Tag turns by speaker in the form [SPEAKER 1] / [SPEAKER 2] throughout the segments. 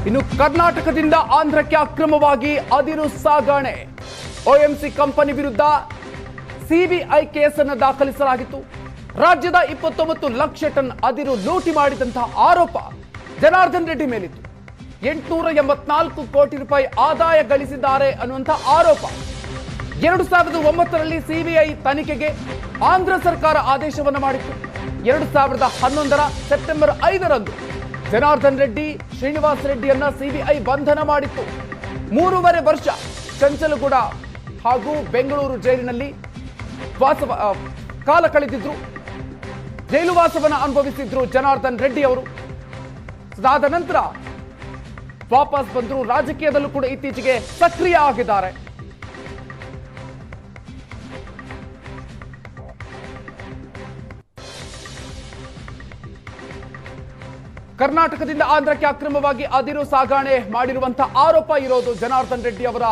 [SPEAKER 1] ಇನ್ನು ಕರ್ನಾಟಕದಿಂದ ಆಂಧ್ರಕ್ಕೆ ಅಕ್ರಮವಾಗಿ ಅದಿರು ಸಾಗಣೆ OMC ಕಂಪನಿ ವಿರುದ್ಧ ಸಿಬಿಐ ಕೇಸನ್ನು ದಾಖಲಿಸಲಾಗಿತ್ತು. ರಾಜ್ಯದ 29 ಲಕ್ಷ ಟನ್ ಅದಿರು ಲೂಟಿ ಮಾಡಿದಂತಹ ಆರೋಪ ಜನಾರ್ದನ್ ರೆಡ್ಡಿ ಮೇಲಿತ್ತು. 884 ಕೋಟಿ ರೂಪಾಯಿ ಆದಾಯ ಗಳಿಸಿದ್ದಾರೆ ಅನ್ನುವಂಥ ಆರೋಪ. 2009ರಲ್ಲಿ ಸಿಬಿಐ ತನಿಖೆಗೆ ಆಂಧ್ರ ಸರ್ಕಾರ ಆದೇಶವನ್ನು ಮಾಡಿತ್ತು. 2011ರ ಸೆಪ್ಟೆಂಬರ್ 5ರಂದು ಜನಾರ್ದನ್ ರೆಡ್ಡಿ, ಶ್ರೀನಿವಾಸ್ ರೆಡ್ಡಿಯನ್ನ ಸಿಬಿಐ ಬಂಧನ ಮಾಡಿತ್ತು. 3.5 ವರ್ಷ ಚಂಚಲಗೂಡ ಹಾಗೂ ಬೆಂಗಳೂರು ಜೈಲಿನಲ್ಲಿ ಕಾಲ ಕಳೆದಿದ್ರು. ಜೈಲು ವಾಸವನ್ನು ಅನುಭವಿಸಿದ್ರು ಜನಾರ್ದನ್ ರೆಡ್ಡಿ ಅವರು. ಅದಾದ ನಂತರ ವಾಪಸ್ ಬಂದ್ರು. ರಾಜಕೀಯದಲ್ಲೂ ಕೂಡ ಇತ್ತೀಚೆಗೆ ಸಕ್ರಿಯ ಆಗಿದ್ದಾರೆ. ಕರ್ನಾಟಕದಿಂದ ಆಂಧ್ರಕ್ಕೆ ಅಕ್ರಮವಾಗಿ ಅದಿರು ಸಾಗಣೆ ಮಾಡಿರುವಂತಹ ಆರೋಪ ಇರೋದು ಜನಾರ್ದನ್ ರೆಡ್ಡಿ ಅವರ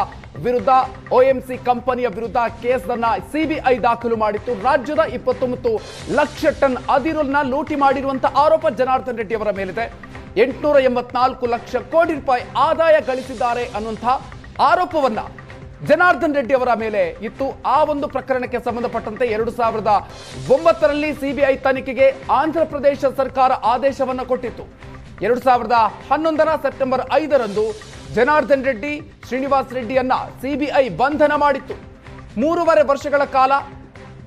[SPEAKER 1] ವಿರುದ್ಧ. OMC ಕಂಪನಿಯ ವಿರುದ್ಧ ಕೇಸನ್ನ ಸಿಬಿಐ ದಾಖಲು ಮಾಡಿತ್ತು. ರಾಜ್ಯದ 29 ಲಕ್ಷ ಟನ್ ಅದಿರನ್ನ ಲೂಟಿ ಮಾಡಿರುವಂತಹ ಆರೋಪ ಜನಾರ್ದನ್ ರೆಡ್ಡಿ ಅವರ ಮೇಲಿದೆ. 884 ಲಕ್ಷ ಕೋಟಿ ರೂಪಾಯಿ ಆದಾಯ ಗಳಿಸಿದ್ದಾರೆ ಅನ್ನುವಂತಹ ಆರೋಪವನ್ನ ಜನಾರ್ದನ್ ರೆಡ್ಡಿ ಅವರ ಮೇಲೆ ಇತ್ತು. ಆ ಒಂದು ಪ್ರಕರಣಕ್ಕೆ ಸಂಬಂಧಪಟ್ಟಂತೆ 2009ರಲ್ಲಿ ಸಿಬಿಐ ತನಿಖೆಗೆ ಆಂಧ್ರ ಪ್ರದೇಶ ಸರ್ಕಾರ ಆದೇಶವನ್ನು ಕೊಟ್ಟಿತ್ತು. 2011ರ ಸೆಪ್ಟೆಂಬರ್ 5ರಂದು ಜನಾರ್ದನ್ ರೆಡ್ಡಿ, ಶ್ರೀನಿವಾಸ್ ರೆಡ್ಡಿಯನ್ನ ಸಿಬಿಐ ಬಂಧನ ಮಾಡಿತ್ತು. 3.5 ವರ್ಷಗಳ ಕಾಲ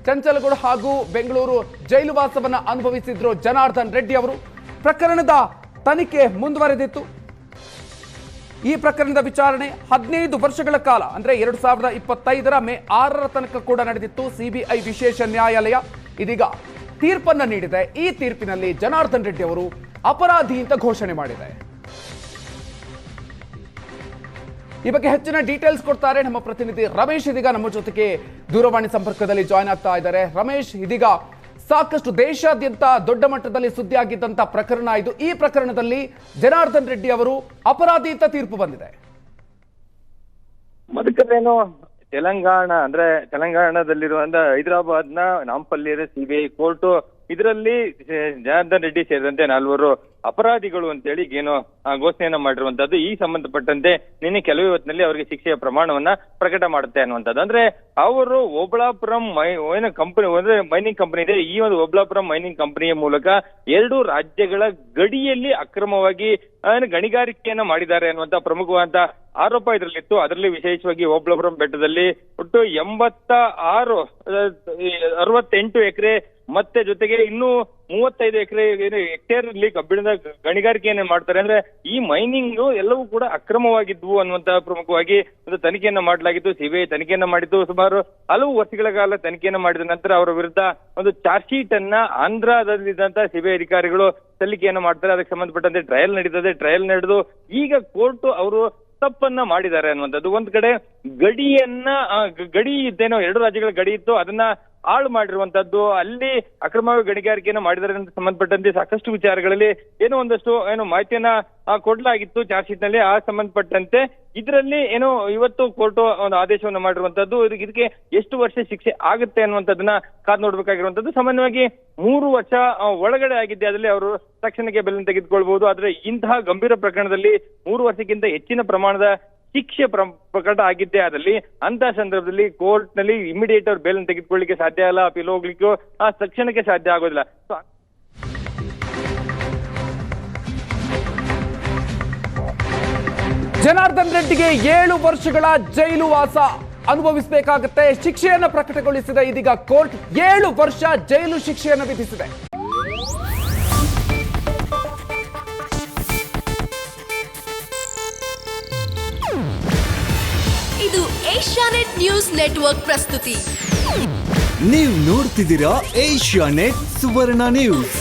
[SPEAKER 1] ಚಂಚಲಗೂಡು ಹಾಗೂ ಬೆಂಗಳೂರು ಜೈಲು ವಾಸವನ್ನು ಅನುಭವಿಸಿದ್ರು ಜನಾರ್ದನ್ ರೆಡ್ಡಿ ಅವರು. ಪ್ರಕರಣದ ತನಿಖೆ ಮುಂದುವರೆದಿತ್ತು. ಈ ಪ್ರಕರಣದ ವಿಚಾರಣೆ 15 ವರ್ಷಗಳ ಕಾಲ ಅಂದ್ರೆ 2025ರ ಮೇ 6ರ ತನಕ ಕೂಡ ನಡೆದಿತ್ತು. ಸಿಬಿಐ ವಿಶೇಷ ನ್ಯಾಯಾಲಯ ಇದೀಗ ತೀರ್ಪನ್ನು ನೀಡಿದೆ. ಈ ತೀರ್ಪಿನಲ್ಲಿ ಜನಾರ್ದನ್ ರೆಡ್ಡಿ ಅವರು ಅಪರಾಧಿ ಅಂತ ಘೋಷಣೆ ಮಾಡಿದೆ. ಈ ಬಗ್ಗೆ ಹೆಚ್ಚಿನ ಡೀಟೇಲ್ಸ್ ಕೊಡ್ತಾರೆ ನಮ್ಮ ಪ್ರತಿನಿಧಿ ರಮೇಶ್. ಇದೀಗ ನಮ್ಮ ಜೊತೆಗೆ ದೂರವಾಣಿ ಸಂಪರ್ಕದಲ್ಲಿ ಜಾಯ್ನ್ ಆಗ್ತಾ ಇದ್ದಾರೆ. ರಮೇಶ್, ಇದೀಗ ಸಾಕಷ್ಟು ದೇಶಾದ್ಯಂತ ದೊಡ್ಡ ಮಟ್ಟದಲ್ಲಿ ಸುದ್ದಿಯಾಗಿದ್ದಂತ ಪ್ರಕರಣ ಇದು. ಈ ಪ್ರಕರಣದಲ್ಲಿ ಜನಾರ್ದನ್ ರೆಡ್ಡಿ ಅವರು ಅಪರಾಧಿ ಅಂತ ತೀರ್ಪು ಬಂದಿದೆ.
[SPEAKER 2] ಮಧುಕರೇನು ತೆಲಂಗಾಣದಲ್ಲಿರುವಂತ ಹೈದರಾಬಾದ್ನ ನಾಂಪಲ್ಲಿಯ ಸಿಬಿಐ ಕೋರ್ಟ್ ಇದರಲ್ಲಿ ಜನಾರ್ದನ್ ರೆಡ್ಡಿ ಸೇರಿದಂತೆ 4 ಅಪರಾಧಿಗಳು ಅಂತೇಳಿ ಏನೋ ಘೋಷಣೆಯನ್ನ ಮಾಡಿರುವಂತದ್ದು. ಈ ಸಂಬಂಧಪಟ್ಟಂತೆ ನಿನ್ನೆ ಕೆಲವೇ ಹೊತ್ತಿನಲ್ಲಿ ಅವರಿಗೆ ಶಿಕ್ಷೆಯ ಪ್ರಮಾಣವನ್ನ ಪ್ರಕಟ ಮಾಡುತ್ತೆ ಅನ್ನುವಂಥದ್ದು. ಅಂದ್ರೆ ಅವರು ಓಬಳಾಪುರಂ ಕಂಪನಿ ಅಂದ್ರೆ ಮೈನಿಂಗ್ ಕಂಪನಿ ಇದೆ. ಈ ಒಂದು ಓಬಳಾಪುರಂ ಮೈನಿಂಗ್ ಕಂಪನಿಯ ಮೂಲಕ 2 ರಾಜ್ಯಗಳ ಗಡಿಯಲ್ಲಿ ಅಕ್ರಮವಾಗಿ ಗಣಿಗಾರಿಕೆಯನ್ನ ಮಾಡಿದ್ದಾರೆ ಅನ್ನುವಂತ ಪ್ರಮುಖವಾದ ಆರೋಪ ಇದರಲ್ಲಿತ್ತು. ಅದರಲ್ಲಿ ವಿಶೇಷವಾಗಿ ಓಬಳಾಪುರಂ ಬೆಟ್ಟದಲ್ಲಿ ಒಟ್ಟು 68 ಎಕರೆ ಮತ್ತೆ ಜೊತೆಗೆ ಇನ್ನು 35 ಹೆಕ್ಟೇರ್ ಅಲ್ಲಿ ಕಬ್ಬಿಣದ ಗಣಿಗಾರಿಕೆಯನ್ನ ಮಾಡ್ತಾರೆ. ಅಂದ್ರೆ ಈ ಮೈನಿಂಗ್ ಎಲ್ಲವೂ ಕೂಡ ಅಕ್ರಮವಾಗಿದ್ವು ಅನ್ನುವಂತಹ ಪ್ರಮುಖವಾಗಿ ಒಂದು ತನಿಖೆಯನ್ನ ಮಾಡಲಾಗಿತ್ತು. ಸಿಬಿಐ ತನಿಖೆಯನ್ನ ಮಾಡಿದ್ದು. ಸುಮಾರು ಹಲವು ವರ್ಷಗಳ ಕಾಲ ತನಿಖೆಯನ್ನ ಮಾಡಿದ ನಂತರ ಅವರ ವಿರುದ್ಧ ಒಂದು ಚಾರ್ಜ್ ಶೀಟ್ ಅನ್ನ ಆಂಧ್ರದಲ್ಲಿದ್ದಂತಹ ಸಿಬಿಐ ಅಧಿಕಾರಿಗಳು ಸಲ್ಲಿಕೆಯನ್ನ ಮಾಡ್ತಾರೆ. ಅದಕ್ಕೆ ಸಂಬಂಧಪಟ್ಟಂತೆ ಟ್ರಯಲ್ ನಡೀತದೆ. ಟ್ರಯಲ್ ನಡೆದು ಈಗ ಕೋರ್ಟ್ ಅವರು ತಪ್ಪನ್ನ ಮಾಡಿದ್ದಾರೆ ಅನ್ನುವಂಥದ್ದು. ಒಂದ್ ಕಡೆ ಗಡಿ ಇದ್ದೇನೋ 2 ರಾಜ್ಯಗಳ ಗಡಿ ಇತ್ತು, ಅದನ್ನ ಹಾಳು ಮಾಡಿರುವಂತದ್ದು, ಅಲ್ಲಿ ಅಕ್ರಮವಾಗಿ ಗಣಿಗಾರಿಕೆಯನ್ನು ಮಾಡಿದರೆ ಅಂತ ಸಂಬಂಧಪಟ್ಟಂತೆ ಸಾಕಷ್ಟು ವಿಚಾರಗಳಲ್ಲಿ ಒಂದಷ್ಟು ಮಾಹಿತಿಯನ್ನ ಕೊಡ್ಲಾಗಿತ್ತು ಚಾರ್ಜ್ ಶೀಟ್ ನಲ್ಲಿ. ಆ ಸಂಬಂಧಪಟ್ಟಂತೆ ಇದರಲ್ಲಿ ಇವತ್ತು ಕೋರ್ಟ್ ಒಂದು ಆದೇಶವನ್ನು ಮಾಡಿರುವಂತದ್ದು. ಇದಕ್ಕೆ ಎಷ್ಟು ವರ್ಷ ಶಿಕ್ಷೆ ಆಗುತ್ತೆ ಅನ್ನುವಂಥದ್ದನ್ನ ಕಾದ್ ನೋಡ್ಬೇಕಾಗಿರುವಂತದ್ದು. ಸಾಮಾನ್ಯವಾಗಿ 3 ವರ್ಷ ಒಳಗಡೆ ಆಗಿದ್ದೆ ಅದರಲ್ಲಿ ಅವರು ತಕ್ಷಣಕ್ಕೆ ಬೆಲೆ ತೆಗೆದುಕೊಳ್ಬಹುದು. ಆದ್ರೆ ಇಂತಹ ಗಂಭೀರ ಪ್ರಕರಣದಲ್ಲಿ 3 ವರ್ಷಕ್ಕಿಂತ ಹೆಚ್ಚಿನ ಪ್ರಮಾಣದ ಶಿಕ್ಷೆ ಪ್ರಕಟ ಆಗಿದ್ದೆ ಆದಲ್ಲಿ ಅಂತ ಸಂದರ್ಭದಲ್ಲಿ ಕೋರ್ಟ್ ನಲ್ಲಿ ಇಮಿಡಿಯೇಟ್ ಅವ್ರು ಬೇಲ್ ತೆಗೆದುಕೊಳ್ಳಿಕ್ಕೆ ಸಾಧ್ಯ ಇಲ್ಲ, ಅಪೀಲ್ ಹೋಗ್ಲಿಕ್ಕೂ ತಕ್ಷಣಕ್ಕೆ ಸಾಧ್ಯ ಆಗೋದಿಲ್ಲ.
[SPEAKER 1] ಜನಾರ್ದನ್ ರೆಡ್ಡಿಗೆ 7 ವರ್ಷಗಳ ಜೈಲು ವಾಸ ಅನುಭವಿಸಬೇಕಾಗುತ್ತೆ. ಶಿಕ್ಷೆಯನ್ನು ಪ್ರಕಟಗೊಳಿಸಿದ ಇದೀಗ ಕೋರ್ಟ್ 7 ವರ್ಷ ಜೈಲು ಶಿಕ್ಷೆಯನ್ನು ವಿಧಿಸಿದೆ.
[SPEAKER 3] ಇದು ಏಷ್ಯಾನೆಟ್ ನ್ಯೂಸ್ ನೆಟ್ವರ್ಕ್ ಪ್ರಸ್ತುತಿ.
[SPEAKER 4] ನೀವು ನೋಡ್ತಿದ್ದೀರಾ ಏಷ್ಯಾನೆಟ್ ಸುವರ್ಣ ನ್ಯೂಸ್.